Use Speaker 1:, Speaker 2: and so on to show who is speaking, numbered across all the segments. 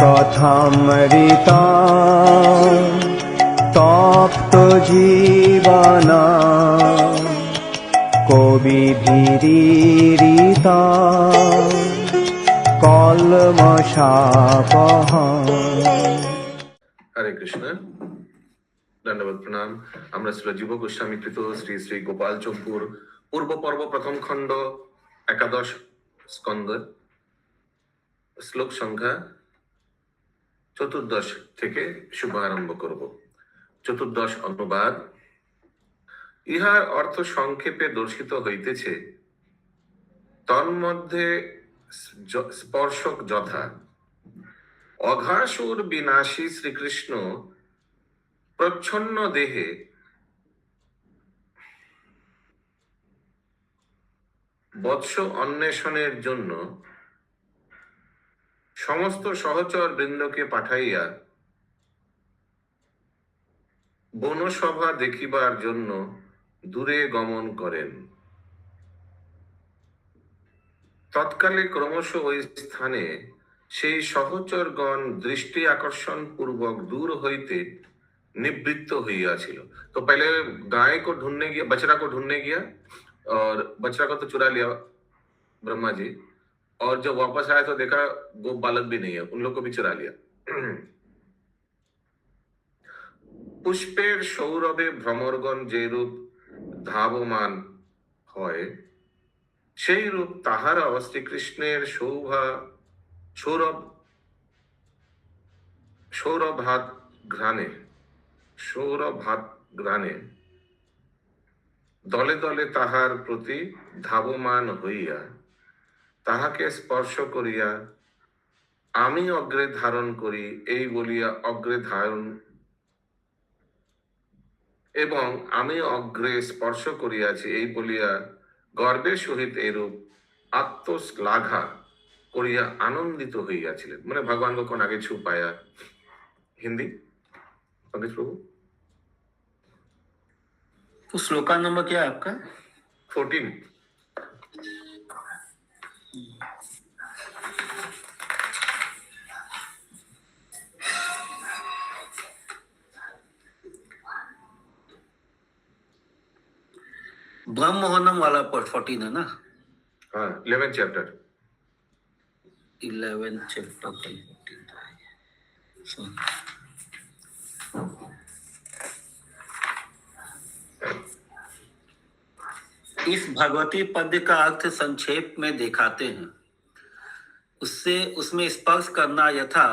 Speaker 1: কথামৃতা তপ্ত জীবনা কবিভিরিতা কলমশাপহা।
Speaker 2: হরে কৃষ্ণ, দণ্ডবত প্রণাম। আমরা শ্রী জীব গোস্বামীকৃত শ্রী শ্রী গোপাল চম্পুর পূর্ব পর্ব প্রথম খণ্ড একাদশ স্কন্ধ শ্লোক সংখ্যা 14 থেকে শুভারম্ভ করব। 14 অনুবাদ। ইহার অর্থ সংক্ষেপে দর্শিত হইতেছে, তন্মধ্যে স্পর্শক যথা অঘাসুর বিনাশী শ্রীকৃষ্ণ প্রচ্ছন্ন দেহে বৎস অন্বেষণের জন্য সমস্ত সহচর বৃন্দকে পাঠাইয়া বনসভা দেখিবার জন্য দূরে গমন করেন। তৎকালে ক্রমশ ওই স্থানে সেই সহচরগণ দৃষ্টি আকর্ষণ पूर्वक दूर होते निवृत्त হইয়াছিল। तो पहले गाय को ढूंढने गया, बछड़ा को ढूंढने गया और बछड़ा को तो चुरा लिया ब्रह्मा जी, और जब वापस आया तो देखा वो बालक भी नहीं है, उन लोग को भी चुरा लिया। पुष्पेर सौरभे भ्रमरगण जे रूप ধাবমান হয় সেই রূপ তাহারাও শ্রীকৃষ্ণের সৌরভাত ঘ্রাণে দলে দলে তাহার প্রতি ধাবমান হইয়া তাহাকে স্পর্শ করিয়া আমি অগ্রে ধারণ করি এই বলিয়া অগ্রে ধারণ এবং আমি অগ্রে স্পর্শ করিয়াছি এই বলিয়া গর্বের সহিত এরূপ আত্মশ্লাঘা করিয়া আনন্দিত হইয়াছিলেন। মানে ভগবান को कौन आगे छू पाया। हिंदी पंकज प्रभु।
Speaker 3: तो श्लोका नंबर क्या है आपका?
Speaker 2: 14।
Speaker 3: ब्रह्म मोहनम वाला 14 है ना?
Speaker 2: हाँ, 11th चैप्टर।
Speaker 3: 11th chapter 14। इस भगवती पद का अर्थ संक्षेप में दिखाते हैं। उसमें स्पर्श करना यथा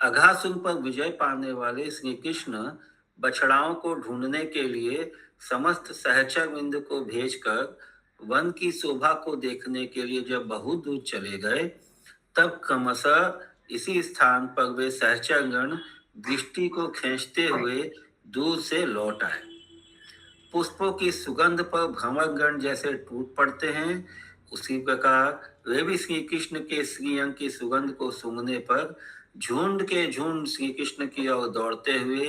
Speaker 3: अघासुर पर विजय पाने वाले श्री कृष्ण बछड़ाओं को ढूंढने के लिए समस्त सहचर वृंद को भेजकर वन की शोभा को देखने के लिए जब बहुत दूर चले गए, तब क्रमशः इसी स्थान पर वे सहचरगण दृष्टि को खींचते हुए दूर से लौट आए। पुष्पों की सुगंध पर भ्रमरगण जैसे टूट पड़ते हैं, उसी प्रकार वे भी श्री कृष्ण के श्रीअंग की सुगंध को सूंघने पर झुंड के झुंड श्री कृष्ण की ओर दौड़ते हुए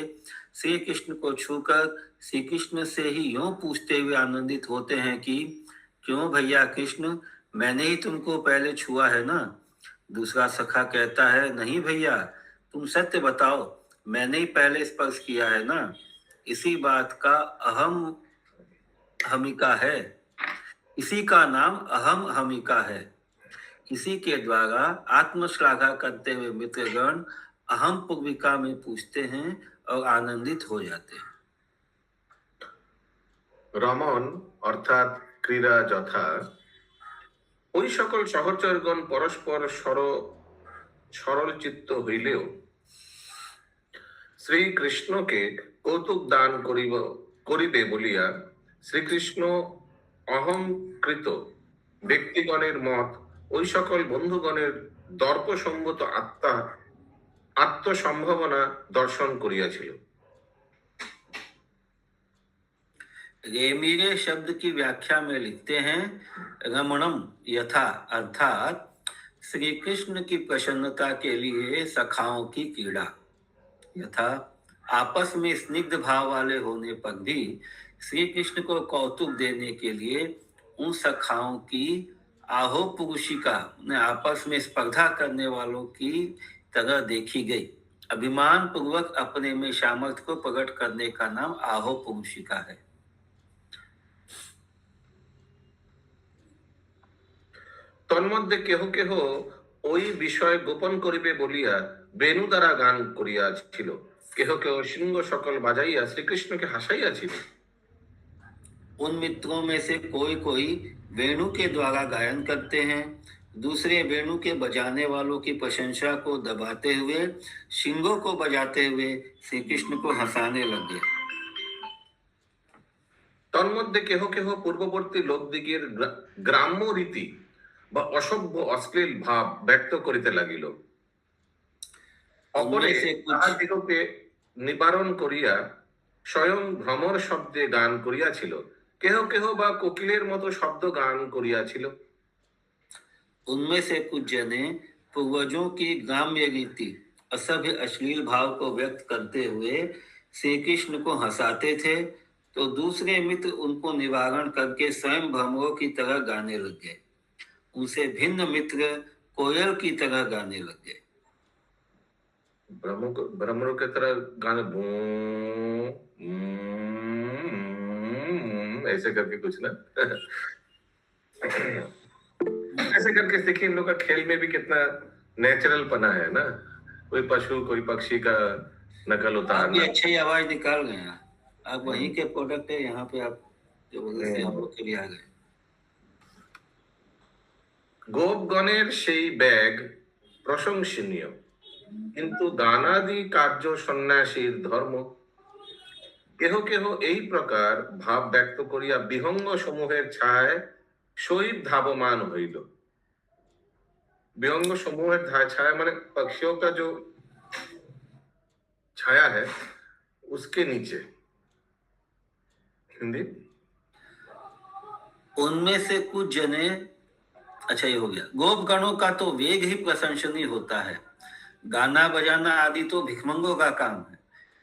Speaker 3: श्री कृष्ण को छूकर श्री कृष्ण से ही यूं पूछते हुए आनंदित होते हैं कि क्यों भैया कृष्ण, मैंने ही तुमको पहले छुआ है ना? दूसरा सखा कहता है, नहीं भैया, तुम सत्य बताओ, मैंने ही पहले स्पर्श किया है ना? इसी बात का अहम हमिका है, इसी का नाम अहम हमिका है। इसी के द्वारा आत्मश्लाघा करते हुए मित्रगण अहम पूर्विका में पूछते हैं और आनंदित हो जाते हैं।
Speaker 2: রমন অর্থাৎ ক্রীড়া যথা ওই সকল সহচরগণ পরস্পর সরল চিত্ত হইলেও শ্রীকৃষ্ণকে কৌতুক দান করিবে বলিয়া শ্রীকৃষ্ণ অহংকৃত ব্যক্তিগণের মত ওই সকল বন্ধুগণের দর্পসম্ভূত আত্মসম্ভাবনা দর্শন করিয়াছিল।
Speaker 3: रेमीरे शब्द की व्याख्या में लिखते हैं, रमणम यथा अर्थात श्री कृष्ण की प्रसन्नता के लिए सखाओं की क्रीड़ा, यथा आपस में स्निग्ध भाव वाले होने पर भी श्री कृष्ण को कौतुक देने के लिए उन सखाओं की आहो पुरुषिका, आपस में स्पर्धा करने वालों की तरह देखी गई। अभिमान पूर्वक अपने में सामर्थ्य को प्रकट करने का नाम आहो पुरुषिका है।
Speaker 2: তন্মধ্যে কেহ কেহ ওই বিষয় গোপন করিবে বলিয়া বেণু দ্বারা গান করিয়াছিল, কেহ কেহ সিংহ সকল বাজাইয়া শ্রীকৃষ্ণকে হাসাইয়াছিল।
Speaker 3: उन मित्रों में से कोई कोई वेणु के द्वारा गायन करते हैं, दूसरे वेणु के बजाने वालों की प्रशंसा को दबाते हुए शिंगों को बजाते हुए श्री कृष्ण को हंसाने लग गए।
Speaker 2: তন্মধ্যে কেহ কেহ পূর্ববর্তী লোকদিগের গ্রাম্য রীতি বা অসভ্য অশ্লীল ভাব ব্যক্ত করিতে লাগিল। অপরে
Speaker 3: उनमें से कुछ
Speaker 2: তাহাদিগকে নিবারণ করিয়া স্বয়ং ভ্রমর শব্দে গান করিয়াছিল, কেহ কেহ বা কোকিলের মতো শব্দ গান করিয়াছিল।
Speaker 3: उनमें से कुछ जने पूर्वजों की ग्राम्य रीति असभ्य अश्लील भाव को व्यक्त करते हुए श्री कृष्ण को हंसाते थे, तो दूसरे मित्र उनको निवारण करके स्वयं भ्रमरों की तरह गाने लग गए। उनसे भिन्न मित्र कोयल की तरह गाने लग गए।
Speaker 2: भ्रमरों की तरह गाने ऐसे करके कुछ ना ऐसे करके देखिए, इन लोग का खेल में भी कितना नेचुरल पना है ना। कोई पशु कोई पक्षी का नकल
Speaker 3: आप भी
Speaker 2: उतारना।
Speaker 3: अच्छी आवाज निकाल गए हैं। आप वहीं के प्रोडक्ट है, यहाँ पे आप जबरदस्ती हम लोग के लिए आ गए।
Speaker 2: গোপগণের সেই ব্যাগ প্রশংসনীয়, কিন্তু দানাদি কার্য সন্ন্যাসীর ধর্ম। কেহ কেহ এই প্রকার ভাব ব্যক্ত করিয়া বিহঙ্গ সমূহের ছায় সহিত ধাবমান হইল। विहंग समूह है छाया माने पक्षियों का जो छाया है उसके नीचे। हिंदी
Speaker 3: उनमें से कुछ जने, अच्छा ये हो गया। गोप गणों का तो वेग ही प्रशंसनीय होता है, गाना बजाना आदि तो भिखमंगों का काम है।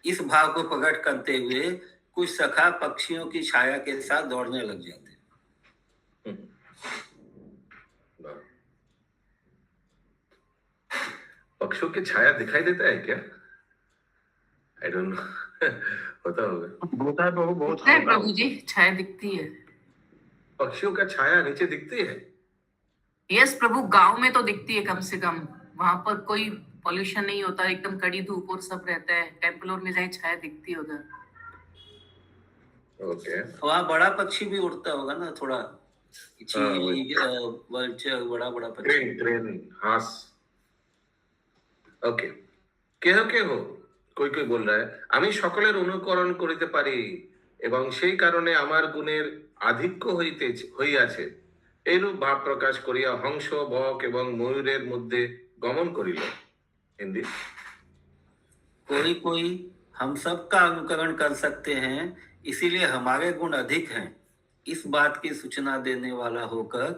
Speaker 3: इस भाव को प्रकट करते हुए कुछ सखा पक्षियों की छाया के साथ दौड़ने लग जाते हैं।
Speaker 2: पक्षियों की छाया दिखाई देता है क्या? आई डोंट नो होता होगा।
Speaker 4: होता है प्रभु, बहुत
Speaker 5: होता है प्रभु जी, छाया दिखती है।
Speaker 2: पक्षियों का छाया नीचे दिखती है।
Speaker 5: यस प्रभु, गांव में तो दिखती है कम से कम। वहां पर कोई पॉल्यूशन नहीं होता, एकदम कड़ी धूप और सब रहता है। टेम्पलोर में जाए छाया दिखती है उधर।
Speaker 2: ओके,
Speaker 3: वहाँ बड़ा पक्षी भी उड़ता होगा ना, थोड़ा चील, वल्चर, बड़ा बड़ा पक्षी।
Speaker 2: ट्रेन हास। ওকে, কেহ কেহ কই কই বল রहा है আমি সকলের অনুকরণ করিতে পারি এবং সেই কারণে আমার গুণের আধিক্য হইয়াছে, এইরূপ ভাব প্রকাশ করিয়া হংস বক এবং ময়ূরের মধ্যে গমন করিল। হিন্দি
Speaker 3: कोई कोई हम सब का अनुकरण कर सकते हैं, इसीलिए हमारे गुण अधिक हैं, इस बात की सूचना देने वाला होकर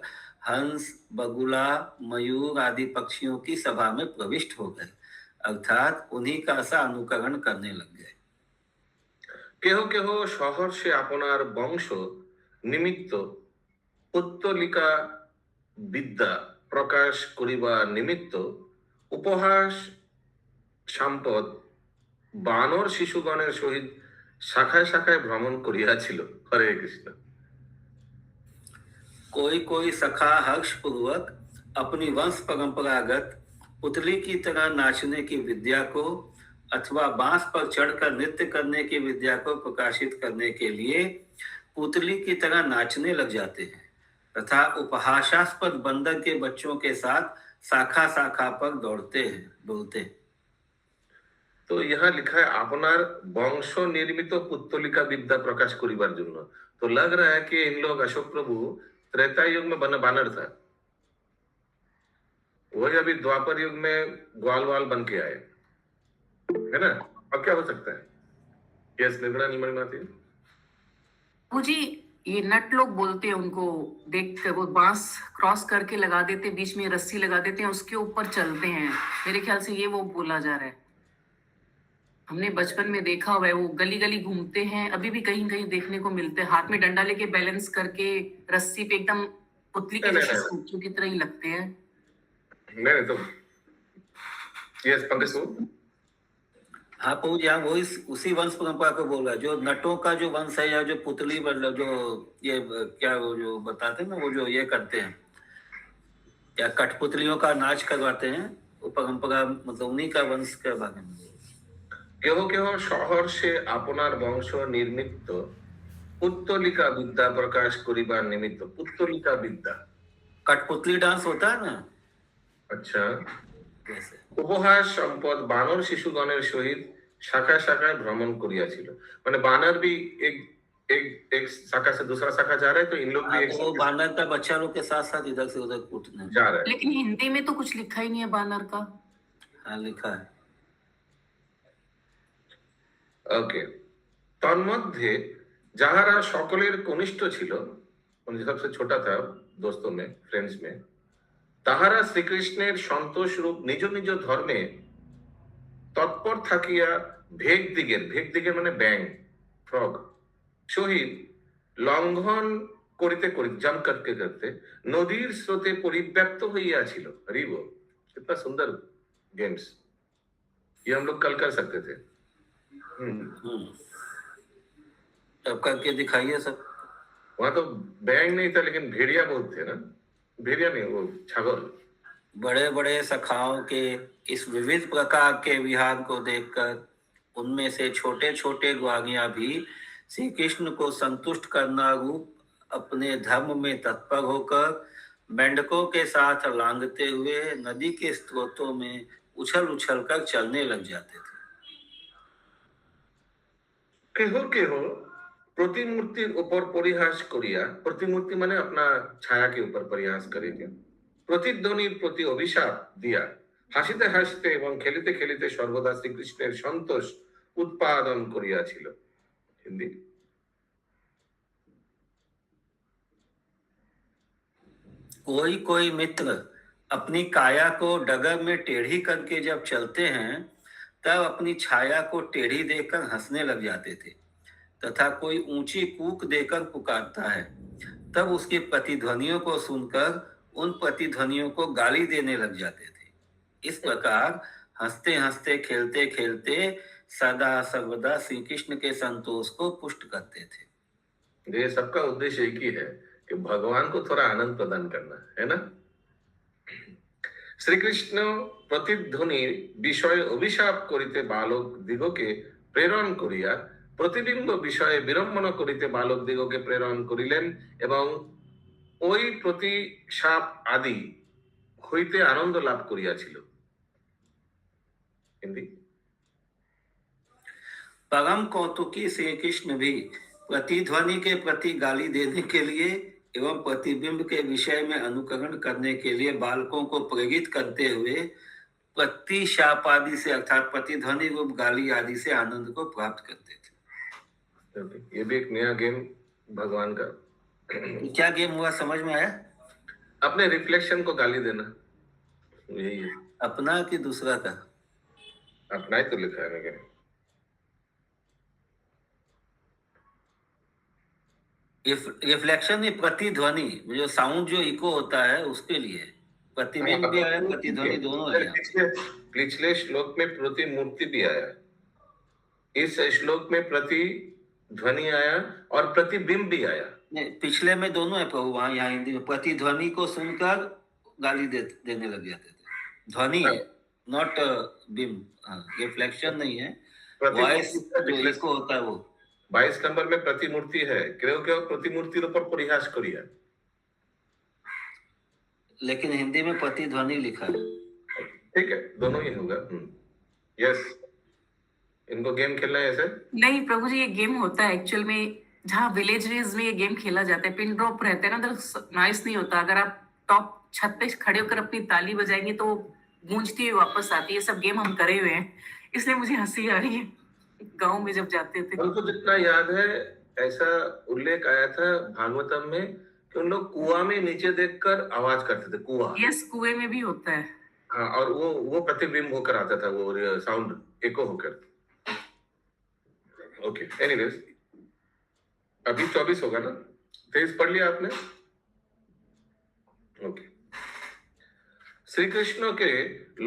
Speaker 3: हंस, बगुला, मयूर आदि पक्षियों की सभा में प्रविष्ट हो गए, अर्थात उन्हीं का सा अनुकरण करने लग गए।
Speaker 2: কেহ কেহ সহর্ষে আপনার বংশ নিমিত্ত পুত্তলিকা বিদ্যা প্রকাশ করিবা নিমিত্ত উপহাস সম্পদ বানর শিশুগণের সহিত শাখায় শাখায় ভ্রমণ করিয়াছিল। হরে কৃষ্ণ।
Speaker 3: कोई कोई सखा हर्ष पूर्वक अपनी वंश परंपरागत पुतली की तरह नाचने की विद्या को अथवा बांस पर चढ़कर नृत्य करने की विद्या को प्रकाशित करने के लिए पुतली की तरह नाचने लग जाते हैं तथा उपहासास्पद बंदर के बच्चों के साथ शाखा शाखा पर दौड़ते हैं बोलते हैं।
Speaker 2: তো यहाँ लिखा है আপনার বংশ निर्मित पुत्तलिका विद्या प्रकाश करिবার জন্য। तो लग रहा है कि इन लोग अशोक प्रभु त्रेता युग में बना बानर था, वही अभी द्वापर युग में ग्वाल वाल बन के आए, है ना? अब क्या हो सकता है? यस, निर्गुणा नीलमणि
Speaker 5: प्रभु जी, ये नट लोग बोलते हैं, उनको देख कर वो बांस क्रॉस करके लगा देते, बीच में रस्सी लगा देते हैं, उसके ऊपर चलते हैं। मेरे ख्याल से ये वो बोला जा रहा है। हमने बचपन में देखा हुआ है, वो गली गली घूमते हैं, अभी भी कहीं कहीं देखने को मिलते हैं, हाथ में डंडा लेके बैलेंस करके रस्सी पे, एकदम पुतली के जैसे स्टैचू की तरह ही लगते हैं।
Speaker 2: नहीं तो यस पंकज बाबू।
Speaker 3: हाँ प्रभु जी, हाँ वही उसी वंश परंपरा को बोल रहा है, जो नटों का जो वंश है, या जो पुतली मतलब जो ये क्या वो जो बताते हैं ना, वो जो ये करते हैं या कठपुतलियों का नाच करवाते हैं, वो परंपरा मतलब उन्हीं का वंश के बारे में।
Speaker 2: কেহ কেহ সহর্ষে আপনার বংশ নির্মিত পুত্তলিকা বিদ্যা প্রকাশ করিবার নিমিত্ত। পুত্তলিকা বিদ্যা,
Speaker 3: कठपुतली डांस होता है ना,
Speaker 2: আচ্ছা।
Speaker 3: वैसे।
Speaker 2: উপহাস সম্পদ বানর শিশুগণের সহিত শাখা শাখায় ভ্রমণ করিয়াছিল। মানে বানর भी एक एक एक शाखा से दूसरा शाखा जा रहा है, तो इन लोग भी
Speaker 3: हाँ,
Speaker 2: एक
Speaker 3: तो वो
Speaker 2: शाखा
Speaker 3: बानर का बच्चा लोग के साथ साथ इधर से उधर कूदना है।
Speaker 2: जा रहा है।
Speaker 5: लेकिन हिंदी में तो कुछ लिखा ही नहीं है बानर का।
Speaker 3: हाँ लिखा है।
Speaker 2: ওকে। তন্মধ্যে যাহারা সকলের কনিষ্ঠ ছিল, মানে सबसे छोटा था दोस्तों में, फ्रेंड्स में, তাহারা শ্রীকৃষ্ণের সন্তোষ রূপ নিজ নিজ ধর্মে তৎপর থাকিয়া ভেগ দিগের মানে ব্যাং, ফ্রগ সহিত লঙ্ঘন করিতে করিতে জাম্প করতে করতে নদীর স্রোতে পরিব্যাপ্ত হইয়াছিল। হরিব, कितना सुंदर गेम्स, ये हम लोग कल कर सकते थे।
Speaker 3: अब करके दिखाइए सब।
Speaker 2: वहां तो बैंग नहीं था, लेकिन भेड़िया बहुत थे ना। भेड़िया नहीं, वो छागल।
Speaker 3: बड़े बड़े सखाओं के इस विविध प्रकार के विहार को देखकर उनमें से छोटे छोटे ग्वागियां भी श्री कृष्ण को संतुष्ट करना रूप अपने धर्म में तत्पर होकर मेंढकों के साथ लांघते हुए नदी के स्रोतों में उछल उछल कर चलने लग जाते थे।
Speaker 2: কেহ কেহ प्रतिमूर्तिर ऊपर परिहास करिया, प्रतिमूर्ति माने अपना छाया के ऊपर परिहास करेंगे, प्रतिध्वनिर प्रति अभिशाप दिया হাসিতে হাসিতে এবং খেলিতে খেলিতে সর্বদা শ্রীকৃষ্ণের সন্তোষ উৎপাদন করিয়াছিল। হিন্দি।
Speaker 3: कोई कोई मित्र अपनी काया को डगर में टेढ़ी करके जब चलते हैं, तब अपनी छाया को टेढ़ी देखकर हंसने लग जाते थे, तथा कोई ऊंची कूक देकर पुकारता है, तब उसकी प्रतिध्वनियों को सुनकर उन प्रतिध्वनियों को गाली देने लग जाते थे। इस प्रकार हंसते हंसते खेलते खेलते सदा सर्वदा श्री कृष्ण के संतोष को पुष्ट करते थे।
Speaker 2: ये सबका उद्देश्य एक ही है कि भगवान को थोड़ा आनंद प्रदान करना है ना। श्री कृष्ण प्रतिध्वनि বিষয়ে অভিশাপ করিতে বালক দিগকে প্রেরণ করিয়া প্রতিবিম্ব বিষয়ে বিড়ম্বনা করিতে বালক দিগকে প্রেরণ করিলেন এবং ওই প্রতিশাপ আদি হইতে আনন্দ লাভ করিয়াছিল। হিন্দি।
Speaker 3: परम कौतुकी श्री कृष्ण भी प्रतिध्वनि के प्रति गाली देने के लिए एवं प्रतिबिंब के विषय में अनुकरण करने के लिए बालकों को प्रेरित करते हुए प्रतिशाप आदि से अर्थात प्रतिध्वनि रूप गाली आदि से आनंद को प्राप्त करते थे।
Speaker 2: ये भी एक नया गेम भगवान का।
Speaker 3: क्या गेम हुआ, समझ में आया?
Speaker 2: अपने रिफ्लेक्शन को गाली देना, यही है।
Speaker 3: अपना कि दूसरा का?
Speaker 2: अपना ही तो लिखा है ना गेम।
Speaker 3: रिफ्लेक्शन में प्रतिध्वनि जो साउंड जो इको होता है उसके लिए, प्रतिबिंब भी आया, प्रतिध्वनि दोनों आया।
Speaker 2: पिछले श्लोक में प्रतिमूर्ति भी आया, इस श्लोक में प्रतिध्वनि आया और प्रतिबिंब भी आया।
Speaker 3: नहीं, पिछले में दोनों है प्रभु, वहां यहाँ हिंदी में प्रतिध्वनि को सुनकर गाली देने लग जाते थे। ध्वनि है, नॉट बिंब, रिफ्लेक्शन नहीं है, वॉइस जो इको होता है वो।
Speaker 2: 22 नंबर में प्रतिमूर्ति है, क्यों क्यों प्रतिमूर्ति ऊपर परिहास करिए,
Speaker 3: लेकिन हिंदी में प्रतिध्वनि लिखा है।
Speaker 2: ठीक है, दोनों ही होगा। यस, इनको गेम खेलना है ऐसे?
Speaker 5: नहीं प्रभु जी, ये गेम होता है एक्चुअल में जहाँ विलेजेस में ये गेम खेला जाता है। पिन ड्रॉप रहते हैं ना, तो नॉइस नहीं होता। अगर आप टॉप छत पे खड़े होकर अपनी ताली बजाएंगे तो गूंजती हुई वापस आती है। सब गेम हम करे हुए हैं, इसलिए मुझे हंसी आ रही है। गांव में जब जाते थे,
Speaker 2: उनको जितना याद है, ऐसा उल्लेख आया था भागवतम में कि उन लोग कुआं में नीचे देखकर आवाज करते थे। कुआं,
Speaker 5: यस, कुएं में भी होता है।
Speaker 2: हाँ, और वो प्रतिबिंब होकर आता था, वो साउंड एको होकर। ओके, एनीवेज, अभी 24 होगा ना? 23 पढ़ लिया आपने? ओके। শ্রীকৃষ্ণকে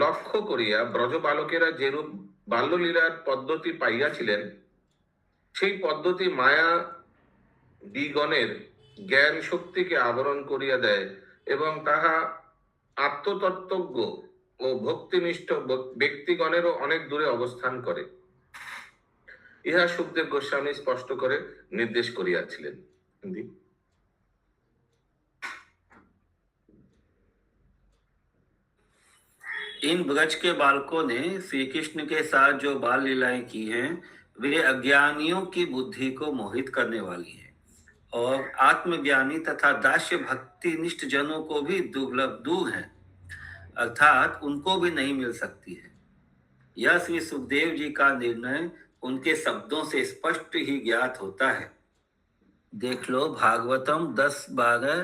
Speaker 2: লক্ষ্য করিয়া ব্রজ বালকেরা যেরূপ বাল্যলীলার পদ্ধতি পাইয়াছিলেন, সেই পদ্ধতি মায়া দ্বিগণের জ্ঞান শক্তিকে আবরণ করিয়া দেয় এবং তাহা আত্মতত্ত্বজ্ঞ ও ভক্তিনিষ্ঠ ব্যক্তিগণেরও অনেক দূরে অবস্থান করে। ইহা সুখদেব গোস্বামী স্পষ্ট করে নির্দেশ করিয়াছিলেন। হিন্দি।
Speaker 3: इन ब्रज के बालकों ने श्री कृष्ण के साथ जो बाल लीलाएं की हैं, वे अज्ञानियों की बुद्धि को मोहित करने वाली हैं और आत्मज्ञानी तथा दास्य भक्ति निष्ठ जनों को भी दुर्लभ दूर है, अर्थात उनको भी नहीं मिल सकती है। यह श्री सुखदेव जी का निर्णय उनके शब्दों से स्पष्ट ही ज्ञात होता है। देख लो भागवतम 10-12,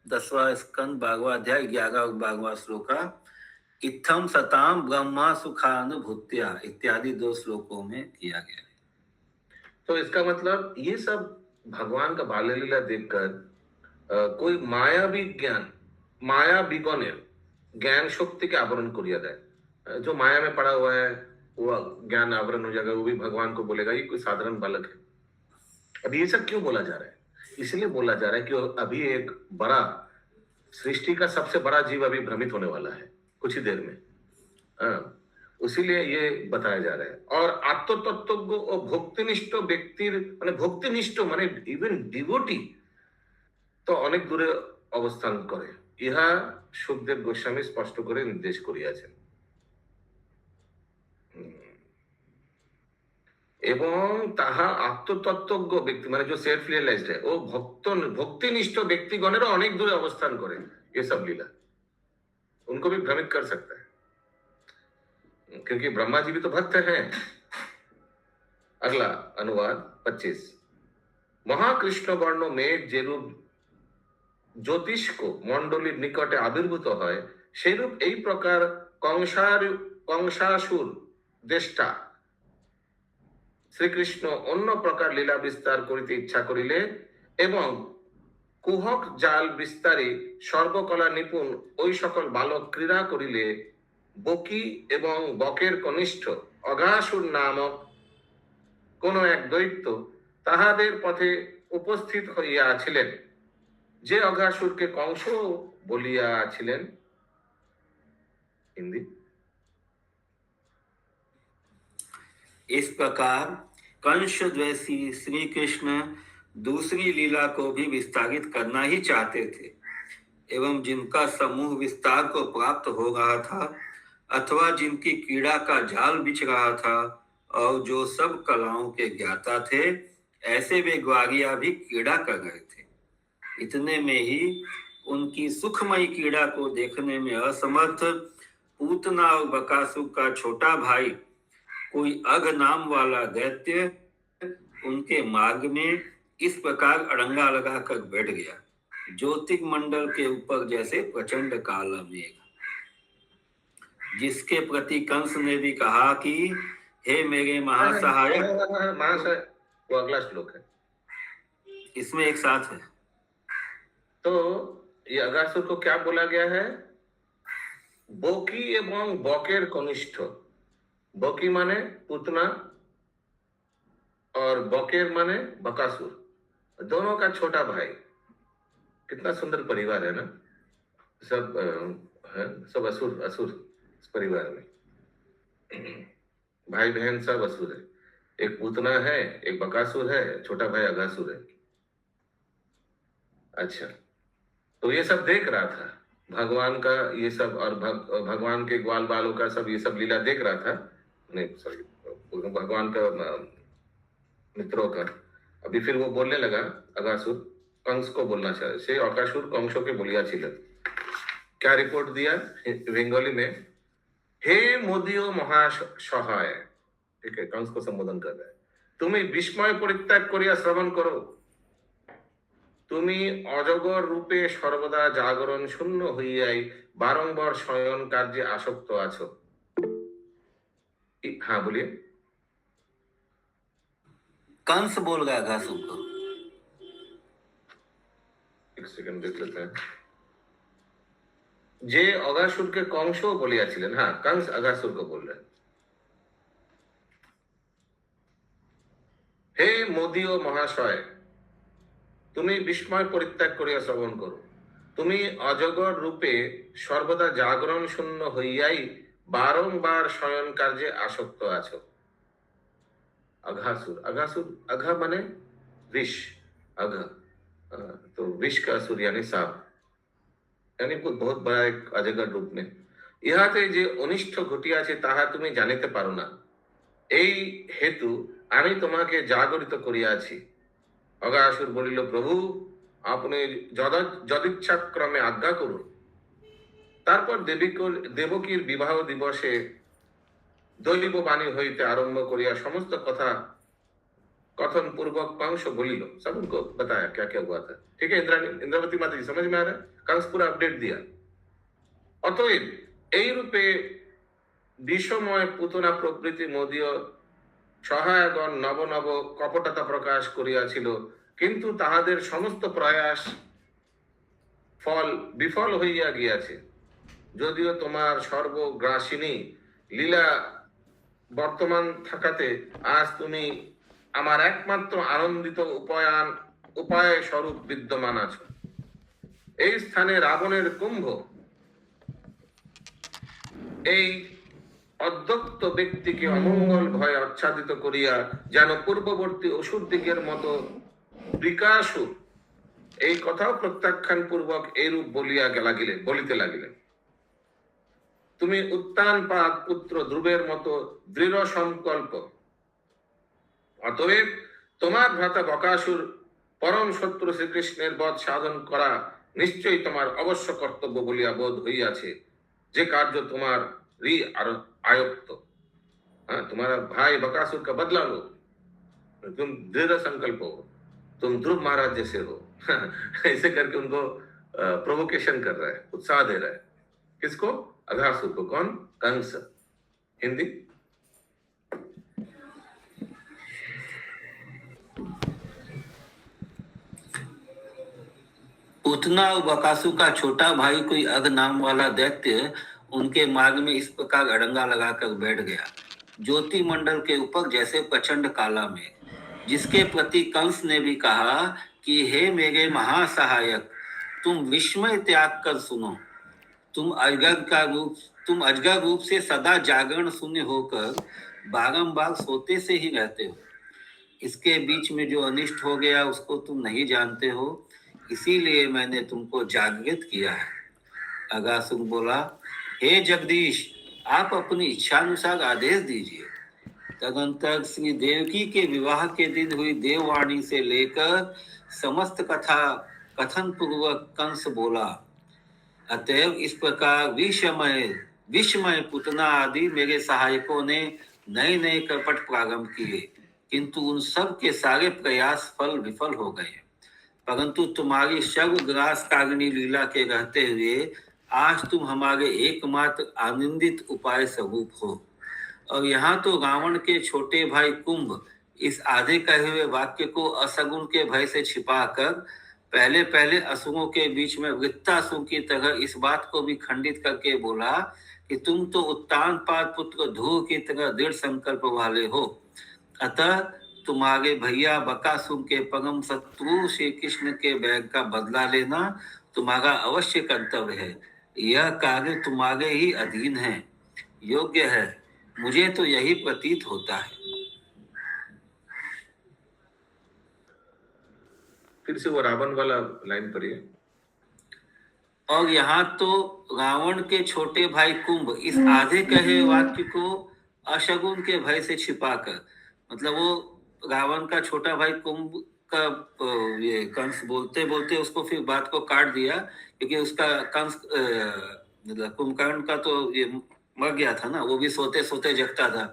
Speaker 3: 10वां स्कंद 12वां अध्याय 11 और 12वां श्लोका, इत्थम सताम ब्रह्मा सुखानुभूत्या इत्यादि 2 श्लोकों में किया गया है।
Speaker 2: तो इसका मतलब ये सब भगवान का बाल्य लीला देखकर कोई मायावी ज्ञान, माया बिगोनेर ज्ञान शक्ति के आवरण करिया देय। जो माया में पड़ा हुआ है वो ज्ञान आवरण हो जाएगा, वो भी भगवान को बोलेगा ये कोई साधारण बालक है। अब ये सब क्यों बोला जा रहा है? इसलिए बोला जा रहा है कि अभी एक बड़ा सृष्टि का सबसे बड़ा जीव अभी भ्रमित होने वाला है कुछ ही देर में। इसीलिए ये बताया जा रहा है। और आत्मतत्त्वज्ञ और भक्तिनिष्ठ व्यक्तिर মানে ভক্তিনিষ্ঠ মানে ইভেন ডিভোটি তো অনেক দূরে অবস্থান করে, ইহা সুখদেব গোস্বামী স্পষ্ট করে নির্দেশ করিয়াছেন। এবং তাহা আত্মতত্ত্বজ্ঞ ব্যক্তি মানে जो सेल्फ रियलाइज्ड है, वो भक्तिनिष्ठ व्यक्तिगणेरও অনেক দূরে অবস্থান করে। ये सब लीला उनको भी भ्रमित कर सकता है, क्योंकि ब्रह्मा जी भी तो भक्त हैं। अगला अनुवाद 25। महाकृष्ण वर्ण मेघ जेरूप ज्योतिष को मंडलीर निकटे आविर्भूत হয়, সেরূপ এই প্রকার কংসাসুর দেষ্টা শ্রীকৃষ্ণ অন্য প্রকার লীলা বিস্তার করিতে ইচ্ছা করিলে এবং কুহক জাল বিস্তারে সর্বকলা নিপুণ ওই সকল বালক ক্রীড়া করিলে বকি এবং বকের কনিষ্ঠ অঘাসুর নামক কোন এক দৈত্য তাহাদের পথে উপস্থিত হইয়াছিলেন, যে অঘাসুরকে কংস বলিয়াছিলেন। हिंदी।
Speaker 3: इस प्रकार कंस द्वेषी श्री कृष्ण दूसरी लीला को भी विस्तारित करना ही चाहते थे, एवं जिनका समूह विस्तार को प्राप्त हो रहा था अथवा जिनकी क्रीड़ा का जाल बिछ रहा था और जो सब कलाओं के ज्ञाता थे, ऐसे वे ग्वारिया भी क्रीड़ा कर रहे थे। इतने में ही उनकी सुखमयी क्रीड़ा को देखने में असमर्थ पूतना और बकासुर का छोटा भाई कोई अघ नाम वाला दैत्य उनके मार्ग में इस प्रकार अड़ंगा लगाकर बैठ गया, ज्योतिक मंडल के ऊपर जैसे प्रचंड काला मेघ, जिसके प्रति कंस ने भी कहा कि हे मेरे महासहायक।
Speaker 2: वो अगला श्लोक है,
Speaker 3: इसमें एक साथ है।
Speaker 2: तो ये अगासुर को क्या बोला गया है? बोकी एवं बकेर कनिष्ठ। बोकी माने पुतना और बकेर माने बकासुर, दोनों का छोटा भाई। कितना सुंदर परिवार है ना, सब है, सब असुर असुर इस परिवार में भाई बहन सब असुर है। एक पुतना है, एक बकासुर है, छोटा भाई अगासुर है। अच्छा, तो ये सब देख रहा था भगवान का ये सब, और भगवान के ग्वाल बालों का सब ये सब लीला देख रहा था, नहीं सॉरी भगवान का मित्रों का। अभी फिर वो बोलने लगा अगासुर, कंस को बोलना चाहिए, से अकासुर कंसों के बोलिया छिलन। क्या रिपोर्ट दिया बंगाली में? हे मोदियो महासहाय, ठीक है, कंस को संबोधन कर रहा है। तुम्हें विस्मय परित्याग करिया श्रवण करो, তুমি অজগর রূপে সর্বদা জাগরণ শূন্য হইয়াই বারংবার শয়ন কার্যে আসক্ত আছো। हाँ बोलिए।
Speaker 3: कंस बोल रहा अघासुर को।
Speaker 2: एक सेकंड देख लेते हैं। যে অগাসুরকে কংস বলিয়াছিলেন, হ্যাঁ কংস অগাসুরকে বললেন, হে মোদীয় মহাশয়, তুমি বিস্ময় পরিত্যাগ করিয়া শ্রবণ করো। তুমি অজগর রূপে সর্বদা জাগরণ শূন্য হইয়াই বারংবার শয়ন কার্যে আসক্ত আছো। अघासुर, अघासुर, अघा माने विष, अघा, तो विष का असुर यानी सांप, यानी कुछ बहुत बड़ा एक अजगर रूप में। ইহাতে যে অনিষ্ট ঘটিয়াছে তাহা তুমি জানিতে পারো না, এই হেতু আমি তোমাকে জাগরিত করিয়াছি। অগাসুর বলিল, প্রভু আপনি যদিচ্ছাক্রমে আজ্ঞা করুন। তারপর দেবকীর বিবাহ দিবসে দৈব বাণী হইতে আরম্ভ করিয়া সমস্ত কথা कथन पूर्वक कंस बोलिलो, सब उनको बताया क्या क्या हुआ था। ठीक है इंद्राणी, इंद्रावती माता जी समझ में आ रहा है? कंस पूरा अपडेट दिया। অতএব এই রূপে বিষময় পুতনা প্রকৃতি মোদীয় সহায়গণ নব নব কপটতা প্রকাশ করিয়াছিল, কিন্তু তাহাদের সমস্ত প্রয়াস ফল বিফল হইয়া গিয়াছে। যদিও তোমার সর্বগ্রাসিনী লীলা বর্তমান থাকাতে আজ তুমি আমার একমাত্র আনন্দিত উপায় স্বরূপ বিদ্যমান আছো। এই স্থানে রাবণের কুম্ভ এই অধ্যক্ত ব্যক্তিকে অমঙ্গল ভয় আচ্ছাদিত করিয়া যেন পূর্ববর্তী অসুর দিকের মতো বিকাশু এই কথাও প্রত্যাখ্যান পূর্বক এইরূপ বলিতে লাগিলেন, তুমি উত্তানপাদ পুত্র ধ্রুবের মতো দৃঢ় সংকল্প, অতএব তোমার ভ্রাতা বকাসুর পরম শত্রু শ্রীকৃষ্ণের বধ সাধন করা নিশ্চয়ই তোমার অবশ্য কর্তব্য বলিয়া বোধ হইয়াছে, যে কার্য তোমার आयुक्त। हाँ, तुम्हारा भाई बकासुर का बदला लो, तुम दृढ़ संकल्प हो, तुम ध्रुव महाराज जैसे हो। ऐसे करके उनको प्रोवोकेशन कर रहा है, उत्साह दे रहा है। किसको? अघासुर को। कौन? कंस। हिंदी
Speaker 3: पूतना और बकासुर का छोटा भाई कोई अघ नाम वाला दैत्य उनके मार्ग में इस प्रकार अड़ंगा लगाकर बैठ गया, ज्योति मंडल के ऊपर जैसे प्रचंड काला मेघ, जिसके प्रति कंस ने भी कहा कि हे मेरे महासहायक, तुम विस्मय त्याग कर सुनो। तुम अजगर रूप से सदा जागरण शून्य होकर बारंबार सोते से ही रहते हो। इसके बीच में जो अनिष्ट हो गया उसको तुम नहीं जानते हो, इसीलिए मैंने तुमको जागृत किया है। अगासुर बोला, हे जगदीश, आप अपनी इच्छानुसार आदेश दीजिए। तदंतर श्री देवकी के विवाह के दिन हुई देववाणी से लेकर समस्त कथा कथन पूर्वक कंस बोला, अतएव इस प्रकार विषमय पुतना आदि मेरे सहायकों ने नए नए कपट प्रारंभ किए, किंतु उन सब के सारे प्रयास विफल हो गए। परंतु तुम्हारी सर्वग्रासकारिणी लीला के रहते हुए आज तुम हमारे एकमात्र आनंदित उपाय स्वरूप हो। और यहाँ तो रावण के छोटे भाई कुंभ इस आधे कहे हुए वाक्य को असगुन के भय से छिपाकर पहले असुरों के बीच में वृत्तासुर की तरह इस बात को भी खंडित करके बोला कि तुम तो उत्तानपाद पुत्र ध्रुव की तरह दृढ़ संकल्प वाले हो, अतः तुम्हारे भैया बकासुर के परम शत्रु श्री कृष्ण के बैर का बदला लेना तुम्हारा अवश्य कर्तव्य है। यह कार्य तुम्हारे ही अधीन है, योग्य है, मुझे तो यही प्रतीत होता है।
Speaker 2: फिर से वो रावण वाला लाइन पढ़िए।
Speaker 3: और यहाँ तो रावण के छोटे भाई कुंभ इस आधे कहे वाक्य को अशगुन के भय से छिपाकर, मतलब वो रावण का छोटा भाई कुंभ का ये कंस बोलते बोलते उसको फिर बात को काट दिया, क्योंकि उसका कंस मतलब कुंभकर्ण का तो ये मर गया था ना, वो भी सोते सोते जगता था,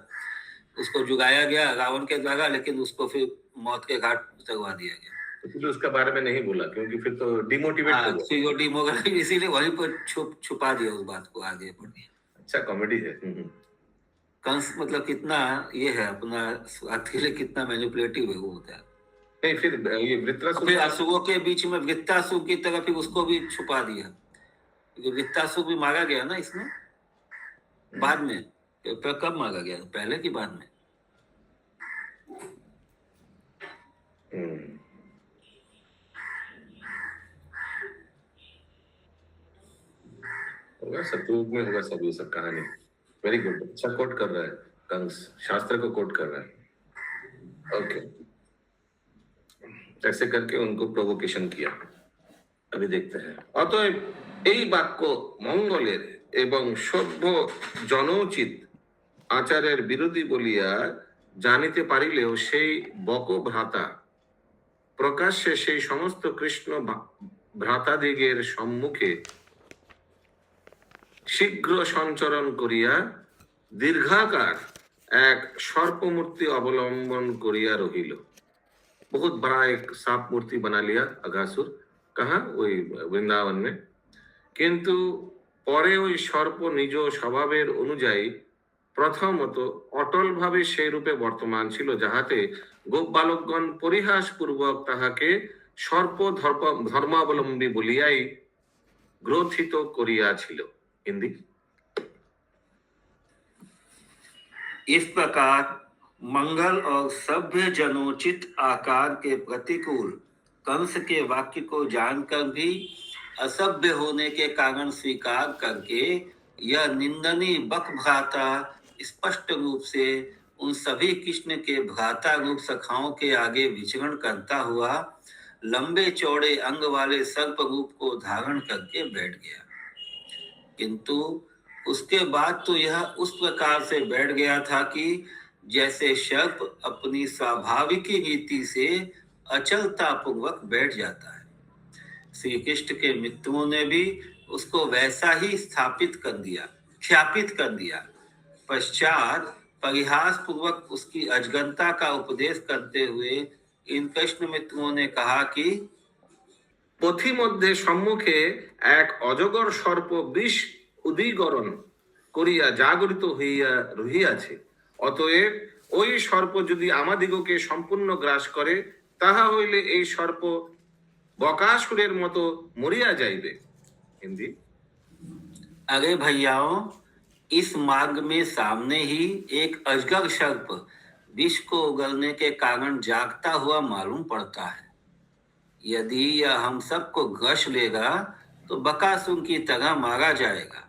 Speaker 3: उसको जुगाया गया रावण के द्वारा, लेकिन उसको फिर मौत के घाट उतरवा दिया गया।
Speaker 2: फिर उसके बारे में नहीं बोला क्योंकि फिर तो डिमोटिवेट हो गया,
Speaker 3: इसीलिए वहीं पर छुपा दिया उस बात को, आगे बढ़ दिया।
Speaker 2: अच्छा कॉमेडी है।
Speaker 3: कंस मतलब कितना ये है, अपना स्वार्थ के लिए कितना मैनिपुलेटिव है वो होता है।
Speaker 2: नहीं फिर ये वृत्रासुर,
Speaker 3: फिर असुरों के बीच में वृत्तासुर की तरह फिर उसको भी छुपा दिया। ये वृत्तासुर भी मारा गया ना इसमें बाद में, तो कब मारा गया, पहले की बाद में?
Speaker 2: होगा सतयुग में, होगा सब ये सब कहानी। वेरी गुड, अच्छा कोट कर रहा है कंस, शास्त्र को कोट कर रहा है। ओके, ऐसे करके उनको प्रोवोकेशन किया। अभी देखते हैं। অতএব এই বাক্য মঙ্গলের এবং সভ্য জনোচিত আচারের বিরোধী বলিয়া জানিতে পারিলেও সেই বক ভ্রাতা প্রকাশ্যে সেই সমস্ত কৃষ্ণ ভ্রাতাদিগের সম্মুখে শীঘ্র সঞ্চরণ করিয়া দীর্ঘাকার এক সর্পমূর্তি অবলম্বন করিয়া রহিল। बहुत बड़ा एक सांप मूर्ति बना लिया अघासुर, कहा वही वृंदावन में। किंतु পরে ওই সর্প নিজ স্বভাবের অনুযায়ী প্রথমত অটল ভাবে সেই রূপে বর্তমান ছিল, যাহাতে গোপ বালকগণ পরিহাস পূর্বক তাহাকে সর্প ধর্মাবলম্বী বলিয়াই গ্রথিত করিয়াছিল। हिंदी।
Speaker 3: इस प्रकार मंगल और सभ्य जनोचित आकार के प्रतिकूल कंस के वाक्य को जानकर भी असभ्य होने के कारण स्वीकार करके यह निंदनीय बक भ्राता स्पष्ट रूप से उन सभी कृष्ण के भ्राता रूप सखाओं के आगे विचरण करता हुआ लंबे चौड़े अंग वाले सर्प रूप को धारण करके बैठ गया। किंतु उसके बाद तो यह उस प्रकार से बैठ गया था कि जैसे सर्प अपनी स्वाभाविक रीति से अचलता पूर्वक बैठ जाता है। श्री कृष्ण के मित्रों ने भी उसको वैसा ही ख्यापित कर दिया। पश्चात परिहास पूर्वक उसकी अजगंता का उपदेश करते हुए इन कृष्ण मित्रों ने कहा कि
Speaker 2: পথিমধ্যে সম্মুখে এক অজগর সর্প বিষ উদীকরণ করিয়া জাগরিত হইয়া রহিয়াছে। অতএব ওই সর্প যদি আমাদিগকে সম্পূর্ণ গ্রাস করে, তাহা হইলে এই সর্প বকাসুরের মতো মরিয়া যাইবে। হিন্দি।
Speaker 3: अरे भैयाओं, इस मार्ग में सामने ही एक अजगर सर्प विष को उगलने के कारण जागता हुआ मालूम पड़ता है। यदि यह हम सबको ग्रस लेगा तो बकासुर की तरह मारा जाएगा।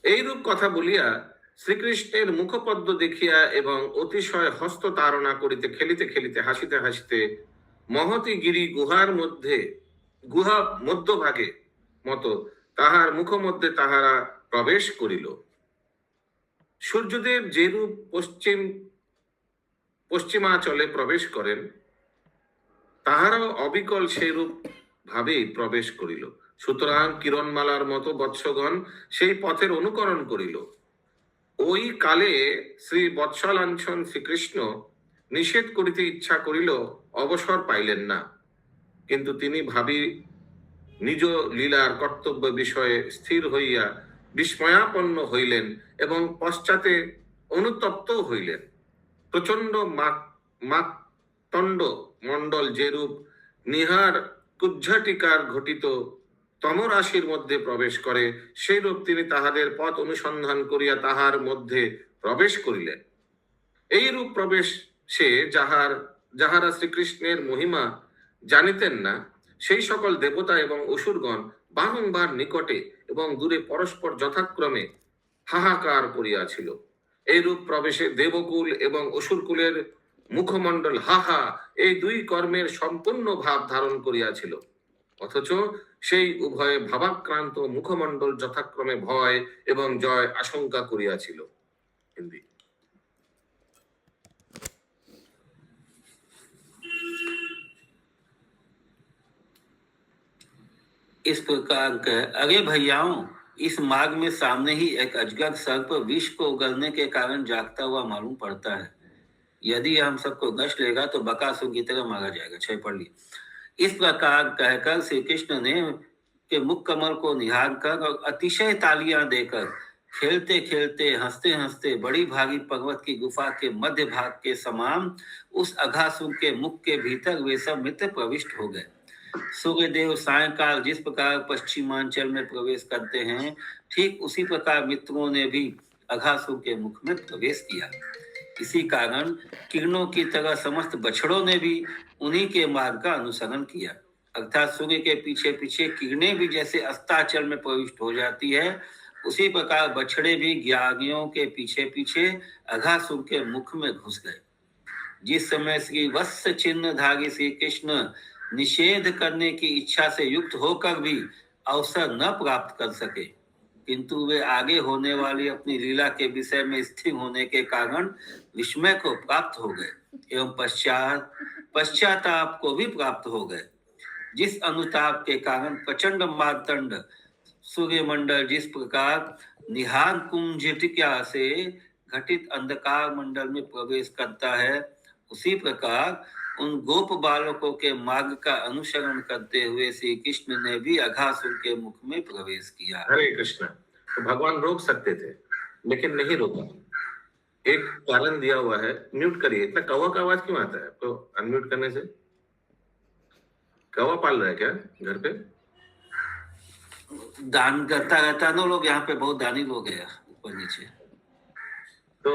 Speaker 2: এইরূপ কথা বলিয়া শ্রীকৃষ্ণের মুখপদ্ম দেখিয়া এবং অতিশয় হস্ত তাড়না করিতে খেলিতে খেলিতে হাসিতে হাসিতে মহতি গিরি গুহা মধ্যভাগে মতো তাহার মুখ মধ্যে তাহারা প্রবেশ করিল। সূর্যদেব যেরূপ পশ্চিমাচলে প্রবেশ করেন, তাহারাও অবিকল সেইরূপ ভাবেই প্রবেশ করিল। সুতরাং কিরণমালার মতো বৎসগণ সেই পথের অনুকরণ করিল। ওই কালে শ্রী বৎসলাঞ্ছন শ্রীকৃষ্ণ নিষেধ করিতে ইচ্ছা করিল, অবসর পাইলেন না। কিন্তু তিনি ভাবি নিজ লীলার কর্তব্য বিষয়ে স্থির হইয়া বিস্ময়াপন্ন হইলেন এবং পশ্চাতে অনুতপ্ত হইলেন। প্রচন্ড মাকতণ্ড মণ্ডল যেরূপ নিহার কুজ্ঝটিকার ঘটিত তমরাশির মধ্যে প্রবেশ করে, সেইরূপ তিনি তাহাদের পথ অনুসন্ধান করিয়া তাহার মধ্যে প্রবেশ করিলেন। এইরূপ প্রবেশে যাহারা শ্রীকৃষ্ণের মহিমা জানিতেন না, সেই সকল দেবতা এবং অসুরগণ বারংবার নিকটে এবং দূরে পরস্পর যথাক্রমে হাহাকার করিয়াছিল। এইরূপ প্রবেশে দেবকুল এবং অসুরকুলের মুখমণ্ডল হাহা এই দুই কর্মের সম্পূর্ণ ভাব ধারণ করিয়াছিল, অথচ সেই উভয়ে ভাবাক্রান্ত মুখমণ্ডল যথাক্রমে ভয় এবং জয় আশঙ্কা করিয়াছিল। হিন্দি।
Speaker 3: इस प्रकार कह, अरे भैयाओं, इस मार्ग में सामने ही एक अजगर सर्प विष को उगलने के कारण जागता हुआ मालूम पड़ता है। यदि हम सबको ग्रस लेगा तो बकासुर की तरह मारा जाएगा। 6 पढ़ ली। इस प्रकार कहकर श्री कृष्ण ने के मुख कमल को निहार कर और अतिशय तालियां देकर खेलते खेलते हंसते हंसते बड़ी भारी पर्वत की गुफा के मध्य भाग के समान उस अघासुर के मुख के भीतर वे सब मित्र प्रविष्ट हो गए। सूर्यदेव सायंकाल जिस प्रकार पश्चिमांचल में प्रवेश करते हैं, ठीक उसी प्रकार मित्रों ने भी अघासुर के मुख में प्रवेश किया। इसी कारण किरणों की तरह समस्त बछड़ों ने भी उन्हीं के मार्ग का अनुसरण किया। अर्थात सूर्य के पीछे पीछे किरणें भी जैसे अस्ताचल में प्रविष्ट हो जाती है, उसी प्रकार बछड़े भी ज्ञानियों के पीछे पीछे अघासुर के मुख में घुस गए। जिस समय श्री वत्स चिन्हधारी श्री कृष्ण निषेध करने की इच्छा से युक्त होकर भी अवसर न प्राप्त कर सके, किंतु वे आगे होने वाली अपनी लीला के विषय में स्थिर होने के कारण विस्मय को प्राप्त हो गए एवं पश्चाताप को भी प्राप्त हो गए। जिस अनुताप के कारण प्रचंड मार्तंड सूर्यमंडल जिस प्रकार निहार कुंजिटिका से घटित अंधकार मंडल में प्रवेश करता है, उसी प्रकार उन गोप बालकों के मार्ग का अनुसरण करते हुए श्री कृष्ण ने भी अघासुर के मुख में प्रवेश किया।
Speaker 2: हरे कृष्ण। तो भगवान रोक सकते थे लेकिन नहीं रोका। एक कारण दिया हुआ है। म्यूट करिए। इतना कौवा का आवाज क्यों आता है आपको अनम्यूट करने से? कौवा पाल रहा है क्या घर पे?
Speaker 3: दान करता रहता ना लोग, यहाँ पे बहुत दानी लोग हैं ऊपर नीचे।
Speaker 2: तो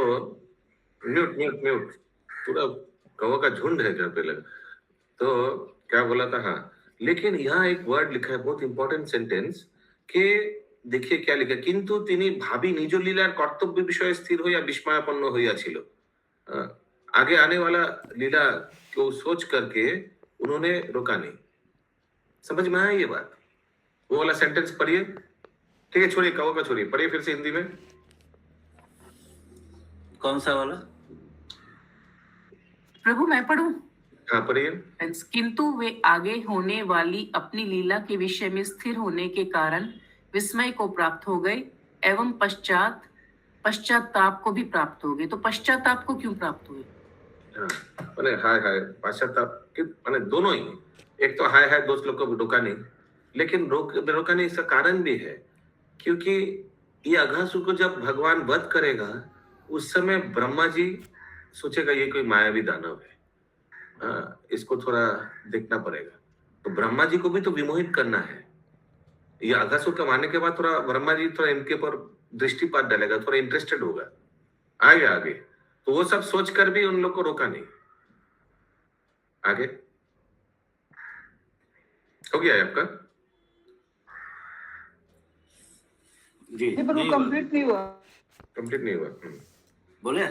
Speaker 2: म्यूट म्यूट म्यूट। पूरा कौवा का झुंड है घर पे लगा। तो क्या बोला था? हाँ, लेकिन यहाँ एक वर्ड लिखा है, बहुत इंपॉर्टेंट सेंटेंस, कि देखिए क्या लिखा है, किंतु तिनी भाभी निज लीलार कर्तव्य विषय स्थिर हो या विस्मयापन्न होइयाछिल। आगे आने वाला लीला को सोच करके उन्होंने रोका नहीं। समझ में आया ये बात? वो वाला सेंटेंस पढ़िए। ठीक है, छोड़िए कौवा का, छोड़िए, पढ़िए फिर से हिंदी में।
Speaker 3: कौन सा वाला?
Speaker 5: प्रभु मैं पढ़ूं?
Speaker 2: हाँ पढ़िए।
Speaker 5: किंतु वे आगे होने वाली अपनी लीला के विषय में स्थिर होने के कारण विस्मय को प्राप्त हो गए एवं पश्चाताप को भी प्राप्त हो गए। तो पश्चाताप को क्यों प्राप्त हुए?
Speaker 2: हाँ, माने हाय हाय पश्चाताप के माने दोनों ही। एक तो हाय हाय दोस्त लोग को रोका नहीं, लेकिन रोका नहीं इसका कारण भी है, क्योंकि ये अघासुर को जब भगवान वध करेगा उस समय ब्रह्मा जी सोचेगा ये कोई मायावी दानव है, इसको थोड़ा देखना पड़ेगा। तो ब्रह्मा जी को भी तो विमोहित करना है। ये अघासुर का मारने के बाद थोड़ा ब्रह्मा जी थोड़ा इनके पर दृष्टिपात डालेगा, थोड़ा इंटरेस्टेड होगा आगे। तो वो सब सोचकर भी उन लोग को रोका नहीं। आगे हो गया है आपका?
Speaker 3: जी
Speaker 4: पर वो कंप्लीट नहीं हुआ।
Speaker 2: कंप्लीट नहीं हुआ।
Speaker 3: बोले।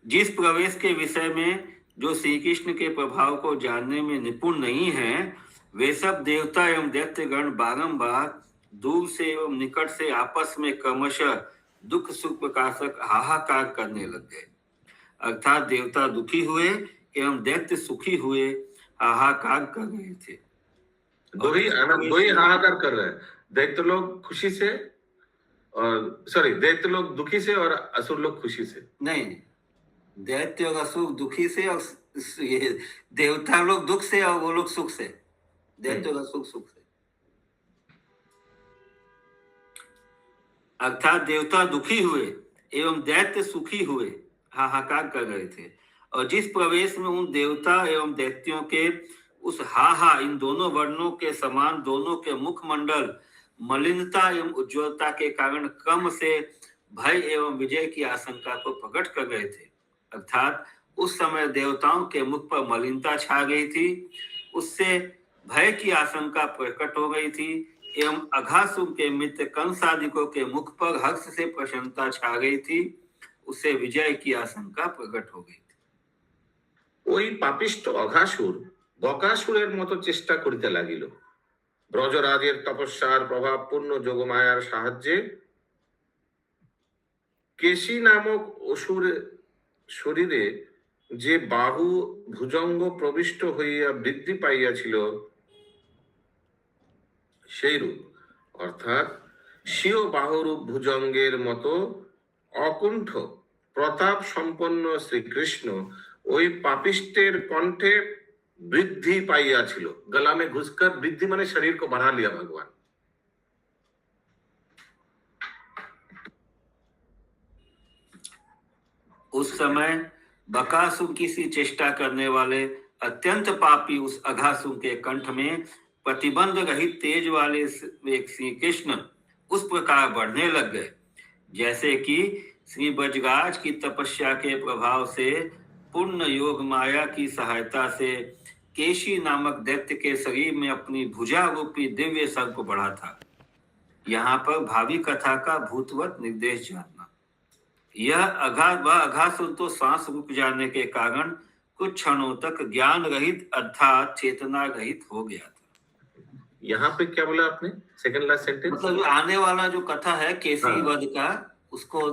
Speaker 3: जिस प्रवेश के विषय में जो श्री कृष्ण के प्रभाव को जानने में निपुण नहीं है, वे सब देवता एवं दैत्यगण बारंबार दूर से एवं निकट से आपस में क्रमशः दुख सुख प्रकाशक हाहाकार करने लग गए। अर्थात देवता दुखी हुए एवं दैत्य सुखी हुए हाहाकार कर रहे थे।
Speaker 2: दो ही हाहाकार कर रहे हैं। दैत्य लोग खुशी से और दैत्य लोग दुखी से और असुर लोग खुशी से।
Speaker 3: नहीं, दैत्य और असुर दुखी से और ये देवता लोग दुख से और वो लोग सुख से। दैत्य और असुर सुख से। अर्थात देवता दुखी हुए एवं दैत्य सुखी हुए हाहाकार कर रहे थे। और जिस प्रवेश में उन देवता एवं दैत्यों के उस इन दोनों वर्णों के समान दोनों के मुखमंडल मलिनता एवं उज्ज्वलता के कारण क्रम से भय एवं विजय की आशंका को प्रकट कर रहे थे। अर्थात उस समय देवताओं के मुख पर मलिनता छा गई थी, उससे भय की आशंका प्रकट हो गई थी एवं अघासुर के मित्र कंसादिकों के मुख पर हर्ष से प्रसन्नता छा गई थी, उससे विजय की आशंका प्रकट हो गई थी।
Speaker 2: ওই পাপিষ্ঠ অঘাসুর বকাসুরের মতো চেষ্টা করিতে লাগিল। ব্রজরাজের তপস্যার প্রভাবপূর্ণ যোগমায়ার সাহায্যে কেশী নামক অসুর শরীরে যে বাহু ভুজঙ্গ প্রবিষ্ট হইয়া বৃদ্ধি পাইয়াছিল সেই রূপ, অর্থাৎ স্বীয় বাহুরূপ ভুজঙ্গের মতো অকুণ্ঠ প্রতাপ সম্পন্ন শ্রীকৃষ্ণ ওই পাপিষ্টের কণ্ঠে वृद्धि पाइया छिलो, गला में घुसकर वृद्धि माने शरीर को बढ़ा लिया भगवान।
Speaker 3: उस समय बकासुर की सी चेष्टा करने वाले अत्यंत पापी उस अघासुर के कंठ में प्रतिबंध रहित तेज वाले श्री कृष्ण उस प्रकार बढ़ने लग गए जैसे कि श्री बजराज की तपस्या के प्रभाव से पूर्ण योग माया की सहायता से केशी नामक दैत्य के शरीर में अपनी भुजा रूपी दिव्य सर्प बढ़ा था। यहाँ पर भावी कथा का भूतवत निर्देश जानना। यह अघासुर तो सांस रुक जाने के कारण कुछ क्षणों तक ज्ञान रहित अर्थात चेतना रहित हो गया था।
Speaker 2: यहाँ पे क्या बोला आपने? सेकंड लास्ट सेंटेंस
Speaker 3: मतलब आने वाला जो कथा है केसी वध का, उसको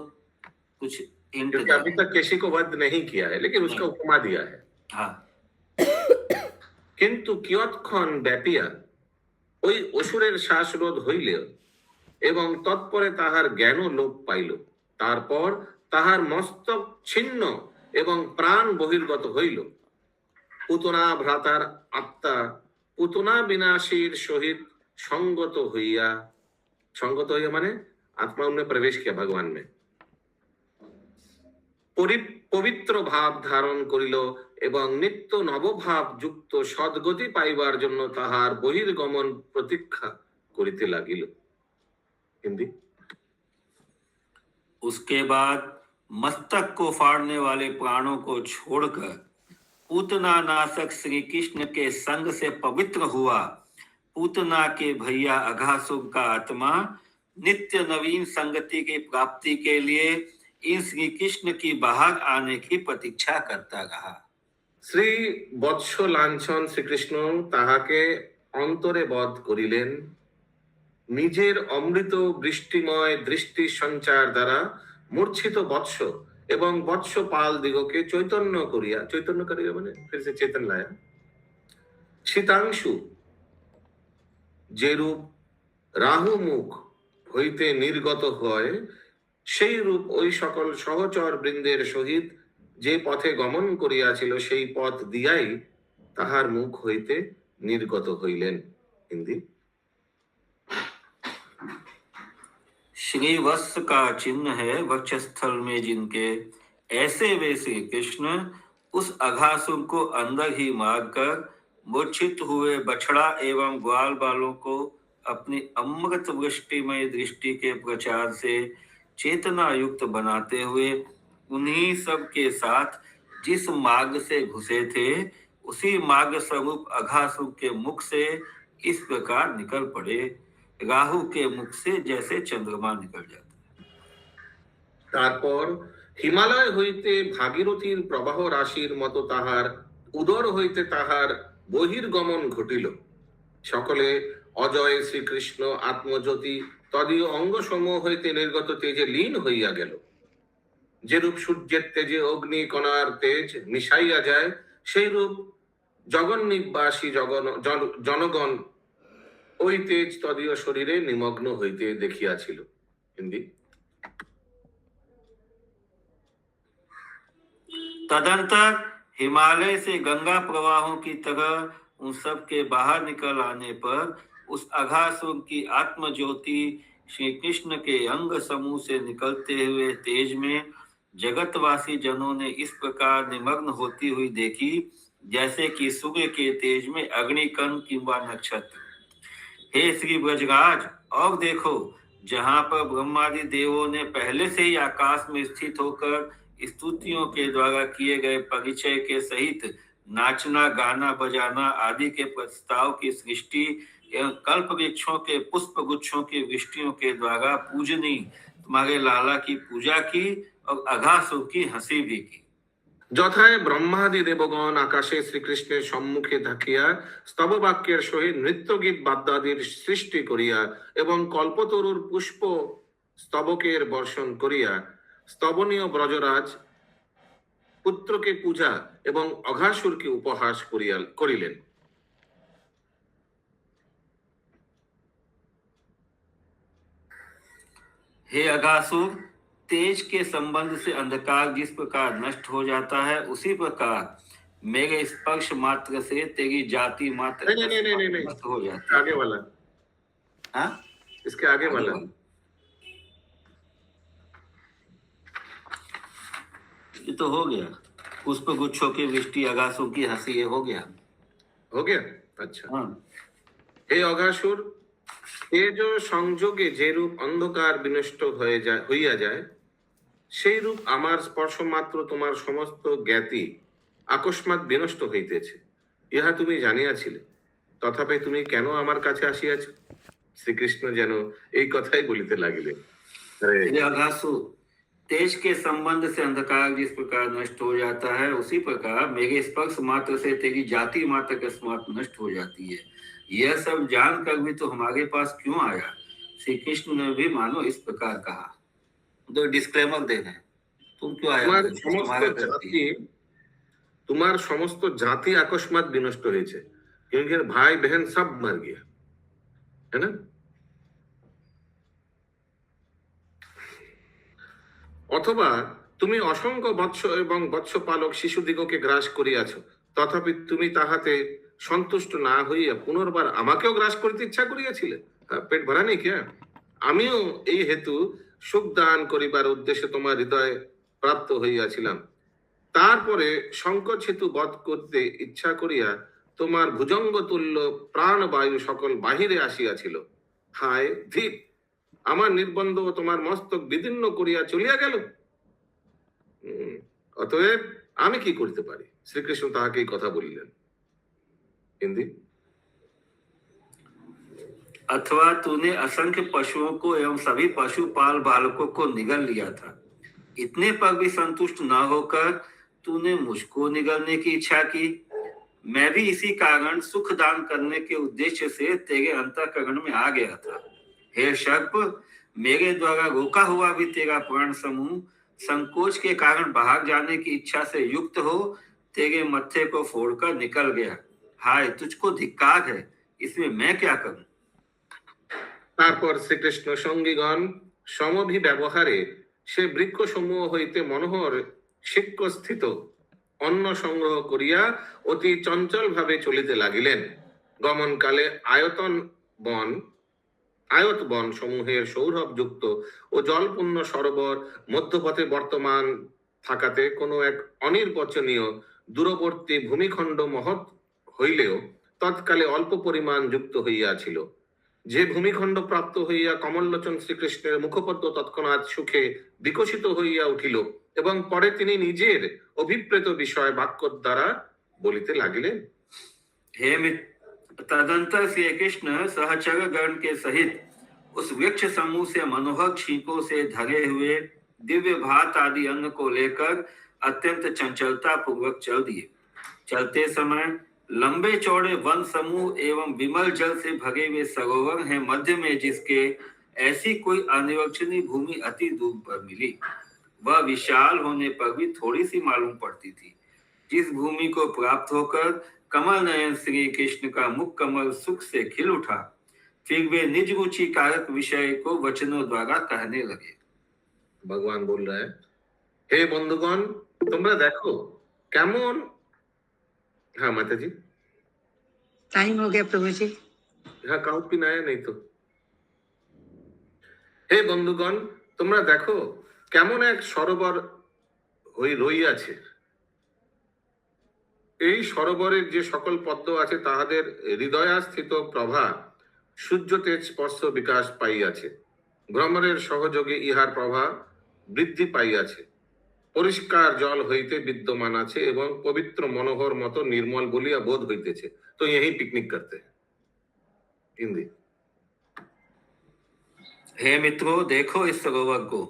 Speaker 3: कुछ हिंट
Speaker 2: क्योंकि अभी तक केशी को वध नहीं किया है, लेकिन उसका उपमा दिया है।
Speaker 3: हाँ,
Speaker 2: কিন্তু কিয়ৎক্ষণ ব্যাপিয়া ওই অসুরের শ্বাসরোধ হইল এবং তৎপরে তাহার জ্ঞান লোপ পাইল। তারপর তাহার মস্তক ছিন্ন এবং প্রাণ বহির্গত হইল। পুতনা ভ্রাতার আত্মা পুতনা বিনাশীর সহিত संगत হইয়া মানে आत्मा में प्रवेश किया भगवान में, পবিত্র ভাব ধারণ করিল এবং নিত্য নবভাব যুক্ত সদ্গতি পাইবার জন্য তাহার বহির্গমন প্রতীক্ষা করিতে লাগিল। हिंदी।
Speaker 3: उसके बाद मस्तक को फाड़ने वाले प्राणों को छोड़कर पूतना नाशक श्री कृष्ण के संग से पवित्र हुआ पूतना के भैया अघासुर का आत्मा नित्य नवीन संगति की प्राप्ति के लिए इन श्री कृष्ण की बाहर आने की प्रतीक्षा करता रहा।
Speaker 2: श्री বৎস লাঞ্ছন শ্রীকৃষ্ণ তাহাকে অন্তরে বধ করিলেন, নিজের অমৃত বৃষ্টিময় দৃষ্টি সঞ্চার দ্বারা মূর্ছিত বৎস এবং বৎস পাল দিগকে চৈতন্য করিয়া মানে ফির সে চেতন লায়া শীতাংশু যেরূপ রাহু মুখ হইতে নির্গত হয় সেই রূপ ওই সকল সহচর বৃন্দের সহিত যে পথে গমন করিয়াছিল সেই পথ দিয়াই তাহার মুখ হইতে নির্গত হইলেন। हिंदी।
Speaker 3: श्री वत्स का चिन्ह है वक्षस्थल में जिनके, ऐसे वे श्री कृष्ण उस अघासुर को अंदर ही मारकर मूर्छित हुए बछड़ा एवं ग्वाल बालों को अपनी अमृत वृष्टिमय दृष्टि के प्रचार से चेतना युक्त बनाते हुए उन्हीं सब के साथ जिस मार्ग से घुसे थे उसी मार्ग स्वरूप अघासुर के मुख से इस प्रकार निकल पड़े, राहु के मुख से जैसे चंद्रमा निकल जाता है।
Speaker 2: তারপর হিমালয় হইতে ভাগীরথীর প্রবাহ রাশির মতো তাহার উদর হইতে তাহার বহির্গমন ঘটিল। সকলে অজয় শ্রীকৃষ্ণ আত্মজ্যোতি তদীয় অঙ্গসমূহ হইতে নির্গত তেজে লীন হইয়া গেল। যেরূপ সূর্যের তেজে অগ্নি কণার তেজ মিশাইয়া যায় সেই রূপ জগন্নিবাসী জনগণ ওই তেজ তদীয় শরীরে নিমগ্ন হইতে দেখিয়াছিল। हिंदी।
Speaker 3: तदंतर हिमालय से गंगा प्रवाहों की तरह उन सब के बाहर निकल आने पर उस अघासुर की आत्म ज्योति श्री कृष्ण के अंग समूह से निकलते हुए तेज में जगतवासी जनों ने इस प्रकार निमग्न होती हुई देखी जैसे कि सूर्य के तेज में अग्निकण किंवा नक्षत्र। हे श्री ब्रजराज, अब देखो जहाँ पर ब्रह्मादि देवों ने पहले से ही आकाश में स्थित होकर स्तुतियों के द्वारा किए गए परिचय के सहित नाचना गाना बजाना आदि के प्रस्ताव की सृष्टि एवं कल्प वृक्षों के पुष्प गुच्छों की वृष्टियों के द्वारा पूजनी तुम्हारे लाला की पूजा की और अघासुर की हंसी भी की।
Speaker 2: যথায় ব্রহ্মাদি দেবগণ আকাশে শ্রীকৃষ্ণের সম্মুখে থাকিয়া স্তব বাক্যের সহিত নৃত্যগীত বাদ্যাদির সৃষ্টি করিয়া এবং কল্পতরুর পুষ্প স্তবকের বর্ষণ করিয়া স্তবনীয় ব্রজরাজ পুত্রকে পূজা এবং অঘাসুরকে উপহাস করিলেন।
Speaker 3: हे अघासुर, तेज के संबंध से अंधकार जिस प्रकार नष्ट हो जाता है उसी प्रकार मेरे स्पर्श मात्र से तेरी जाति मात्र
Speaker 2: नहीं नहीं नहीं नहीं नहीं
Speaker 3: नष्ट हो जाती है।
Speaker 2: आगे वाला,
Speaker 3: हाँ,
Speaker 2: इसके आगे
Speaker 3: आगे
Speaker 2: वाला।
Speaker 3: वाला। ये तो हो गया, पुष्प गुच्छों की वृष्टि आकाशों की हंसी, ये हो गया।
Speaker 2: हो गया? अच्छा।
Speaker 3: हाँ,
Speaker 2: হে অঘাসুর, তেজ সংযোগে যেরূপ অন্ধকার বিনষ্ট হইয়া যায়, সেই রূপ আমার স্পর্শ মাত্র তোমার সমস্ত জ্ঞাতি আকস্মাৎ বিনষ্ট হইতেছে, ইহা তুমি জানিয়াছিলে, তথাপি তুমি কেন আমার কাছে আসিয়াছ? শ্রীকৃষ্ণ যেন এই কথাই বলিতে লাগিলেন। আরে,
Speaker 3: ये आकाशु, तेज के संबंध से अंधकार जिस प्रकार नष्ट हो जाता है, उसी प्रकार मेरे स्पर्श मात्र से तेरी जाति मात्र अकस्मात नष्ट हो जाती है। यह सब जानकर भी तो हमारे पास क्यों आया? श्री कृष्ण ने भी मानो इस प्रकार कहा। तो डिस्क्लेमर दे रहे हैं, तुम क्यों आया?
Speaker 2: তোমার
Speaker 3: मुझे?
Speaker 2: সমস্ত
Speaker 3: तुम्हारा गलती
Speaker 2: জাতি,
Speaker 3: है।
Speaker 2: তোমার সমস্ত জাতি আকস্মাত বিনষ্ট হয়েছে, क्योंकि भाई बहन सब मर गया है ना। অথবা তুমি অসংখ্য বৎস এবং বৎসপালক শিশুদিগকে গ্রাস করিয়াছ, তথাপি তুমি তাহাতে সন্তুষ্ট না হইয়া পুনর্বার আমাকেও গ্রাস করিতে ইচ্ছা করিয়াছিলে। পেট ভরা নেই কে? আমিও এই হেতু সুখ দান করিবার উদ্দেশ্যে তোমার হৃদয়ে প্রাপ্ত হইয়াছিলাম, তারপরে সংকট হেতু বধ করতে ইচ্ছা করিয়া তোমার ভুজঙ্গ তুল্য প্রাণবায়ু সকল বাহিরে আসিয়াছিল। হায় ধিক, আমার নির্বন্ধ তোমার মস্তক বিদীর্ণ করিয়া চলিয়া গেল। অতএব আমি কি করতে পারি? শ্রীকৃষ্ণ তাহাকে এই কথা বলিলেন। হিন্দি।
Speaker 3: अथवा तूने असंख्य पशुओं को एवं सभी पशुपाल बालकों को निगल लिया था, इतने पर भी संतुष्ट न होकर तूने मुझको निगलने की इच्छा की। मैं भी इसी कारण सुख दान करने के उद्देश्य से तेरे अंतःकरण में आ गया था। हे सर्प, मेरे द्वारा रोका हुआ भी तेरा प्राण समूह संकोच के कारण बाहर जाने की इच्छा से युक्त हो तेरे मत्थे को फोड़कर निकल गया। हाय, तुझको धिक्कार है, इसमें मैं क्या करूं?
Speaker 2: তারপর শ্রীকৃষ্ণ সঙ্গীগণ সমভি ব্যবহারে সে বৃক্ষ সমূহ হইতে মনোহর শিক্ষস্থিত অন্ন সংগ্রহ করিয়া অতি চঞ্চল ভাবে চলিতে লাগিলেন। গমনকালে আয়ত বন সমূহের সৌরভযুক্ত ও জলপূর্ণ সরোবর মধ্যপথে বর্তমান থাকাতে কোনো এক অনির্বচনীয় দূরবর্তী ভূমিখণ্ড মহৎ হইলেও তৎকালে অল্প পরিমাণ যুক্ত হইয়াছিল। যে ভূমিখণ্ড প্রাপ্ত হইয়া কমললোচন শ্রীকৃষ্ণের মুখপদ্ম তৎক্ষণাৎ সুখে বিকশিত হইয়া উঠিল এবং পরে তিনি নিজের অভিপ্রেত বিষয় বাক্য দ্বারা বলিতে লাগিলেন।
Speaker 3: हे मित्र, तदंतर श्री कृष्ण सहचर गण के सहित उस वृक्ष समूह से मनोहर छींकों से धरे हुए दिव्य भात आदि अन्न को लेकर अत्यंत चंचलता पूर्वक चल दिए। चलते समय लंबे चौड़े वन समूह एवं विमल जल से भरे हुए सरोवर हैं मध्य में, जिसके ऐसी कोई अनिरीक्षणीय भूमि अति दूर पर मिली। वह विशाल होने पर भी थोड़ी सी मालूम पड़ती थी। जिस भूमि को प्राप्त होकर कमल नयन श्री कृष्ण का मुख कमल सुख से खिल उठा, फिर वे निज रुचि कारक विषय को वचनों द्वारा कहने लगे।
Speaker 2: भगवान बोल रहा है, हे बंधुगण, তোমরা দেখো কেমন। हाँ माता जी।
Speaker 4: टाइम हो गया प्रभु जी।
Speaker 2: हाँ, काउंट पिन आया नहीं तो। হে বন্ধুগণ, তোমরা দেখো কেমন এক সরোবর রইয়াছে। এই সরোবরের যে সকল পদ্ম আছে তাহাদের হৃদয়াস্থিত প্রভা সূর্য তেজ স্পর্শ বিকাশ পাইয়াছে। ভ্রমরের সহযোগে ইহার প্রভা বৃদ্ধি পাইয়াছে। পরিষ্কার জল হইতে বিদ্যমান আছে এবং পবিত্র মনোহর মতো নির্মল বলিয়া বোধ হইতেছে। তো यही पिकनिक करते हैं। हिंदी।
Speaker 3: हे मित्रों, देखो इस सरोवर को,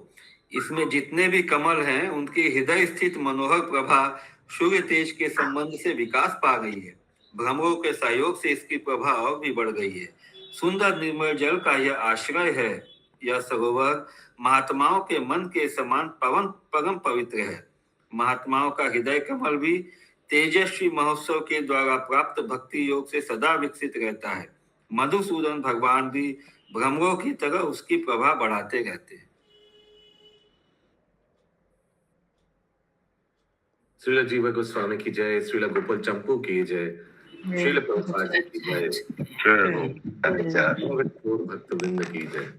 Speaker 3: इसमें जितने भी कमल हैं उनकी हृदय स्थित मनोहर प्रभा सूर्य तेज के संबंध से विकास पा गई है। भ्रमरों के सहयोग से इसकी प्रभा और भी बढ़ गई है। सुंदर निर्मल जल का यह आश्रय है। यह सरोवर महात्माओं के मन के समान परम पवित्र है। महात्माओं का हृदय कमल भी तेजस्वी महोत्सव के द्वारा प्राप्त भक्ति योग से सदा विकसित रहता है। मधुसूदन भगवान भी भ्रमरों की तरह उसकी प्रभा बढ़ाते रहते हैं।
Speaker 2: श्रील जीव गोस्वामी की जय, श्रील गोपाल चंपू की जय, श्रील प्रभुपाद जी की जय, गौर भक्तवृंद की जय।